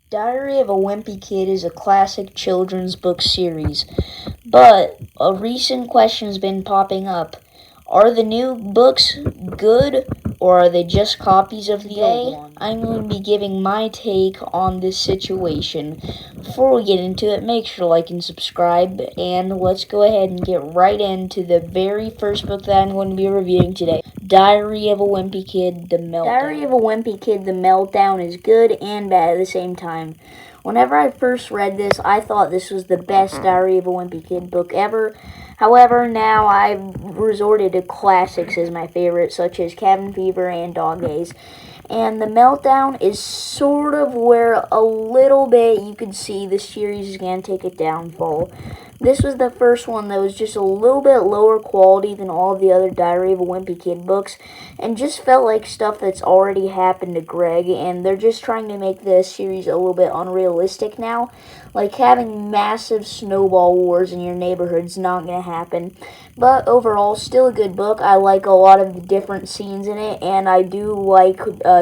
Diary of a Wimpy Kid is a classic children's book series, but a recent question's been popping up. Are the new books good, or are they just copies of the old one? I'm going to be giving my take on this situation. Before we get into it, make sure to like and subscribe, and let's go ahead and get right into the very first book that I'm going to be reviewing today. Diary of a Wimpy Kid, The Meltdown. Diary of a Wimpy Kid, The Meltdown is good and bad at the same time. Whenever I first read this, I thought this was the best Diary of a Wimpy Kid book ever. However, now I've resorted to classics as my favorite, such as Cabin Fever and Dog Days. And The Meltdown is sort of where a little bit you could see the series is going to take a downfall. This was the first one that was just a little bit lower quality than all of the other Diary of a Wimpy Kid books, and just felt like stuff that's already happened to Greg, and they're just trying to make this series a little bit unrealistic now. Like having massive snowball wars in your neighborhood's not going to happen. But overall, still a good book. I like a lot of the different scenes in it, and I do like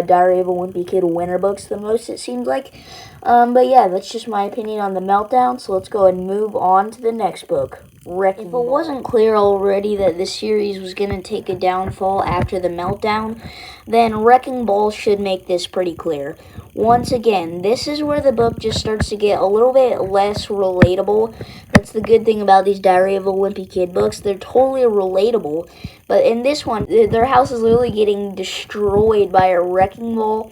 Diary of a Wimpy Kid winter books the most, it seems like. But yeah, that's just my opinion on The Meltdown, so let's go ahead and move on to the next book. Wrecking Ball. If it wasn't clear already that this series was going to take a downfall after The Meltdown, then Wrecking Ball should make this pretty clear. Once again, this is where the book just starts to get a little bit less relatable. That's the good thing about these Diary of a Wimpy Kid books. They're totally relatable. But in this one, their house is literally getting destroyed by a wrecking ball,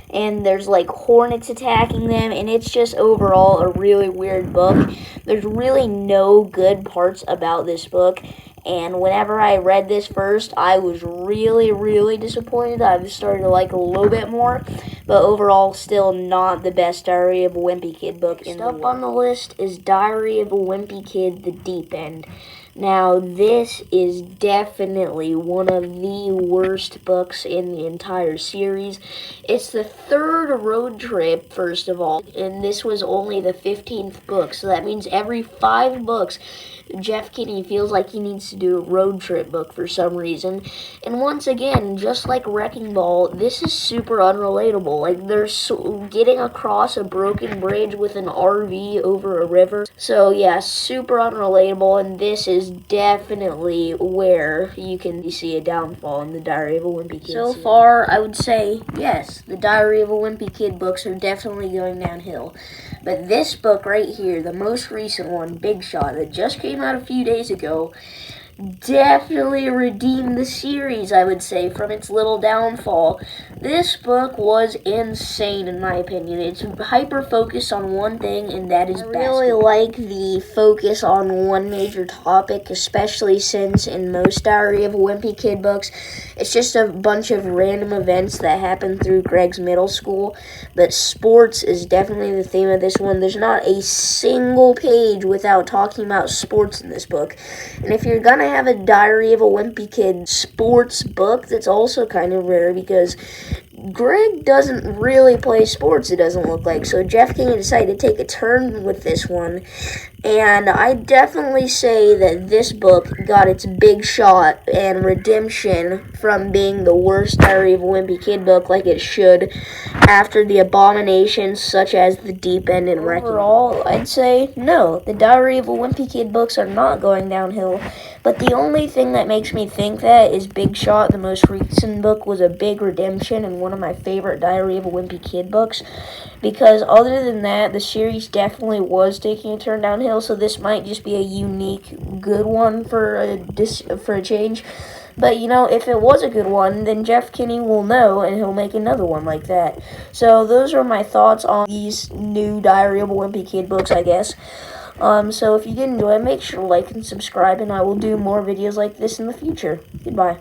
and there's like hornets attacking them, and it's just overall a really weird book. There's really no good parts about this book, and whenever I read this first, I was really disappointed. I started to like a little bit more, but overall still not the best Diary of a Wimpy Kid book in the world. Next up on the list is Diary of a Wimpy Kid, The Deep End. Now, this is definitely one of the worst books in the entire series. It's the third road trip, first of all, and this was only the 15th book, so that means every 5 books, Jeff Kinney feels like he needs to do a road trip book for some reason. And once again, just like Wrecking Ball, this is super unrelatable. Like, they're getting across a broken bridge with an RV over a river. So yeah, super unrelatable, and this is definitely where you can see a downfall in the Diary of a Wimpy Kid So far, I would say, yes, the Diary of a Wimpy Kid books are definitely going downhill. But this book right here, the most recent one, Big Shot, that just came out a few days ago, definitely redeemed the series, I would say, from its little downfall. This book was insane, in my opinion. It's hyper-focused on one thing, and that is basketball. I really like the focus on one major topic, especially since in most Diary of a Wimpy Kid books, it's just a bunch of random events that happen through Greg's middle school. But sports is definitely the theme of this one. There's not a single page without talking about sports in this book. And if you're gonna have a Diary of a Wimpy Kid sports book, that's also kind of rare because Greg doesn't really play sports, it doesn't look like. So Jeff Kinney decided to take a turn with this one. And I definitely say that this book got its big shot and redemption from being the worst Diary of a Wimpy Kid book like it should after the abominations such as The Deep End and Wrecking Ball. Overall, I'd say no, the Diary of a Wimpy Kid books are not going downhill. But the only thing that makes me think that is Big Shot, the most recent book, was a big redemption and one of my favorite Diary of a Wimpy Kid books. Because other than that, the series definitely was taking a turn downhill, so this might just be a unique, good one for a change. But, you know, if it was a good one, then Jeff Kinney will know, and he'll make another one like that. So those are my thoughts on these new Diary of a Wimpy Kid books, I guess. So if you did enjoy it, make sure to like and subscribe, and I will do more videos like this in the future. Goodbye.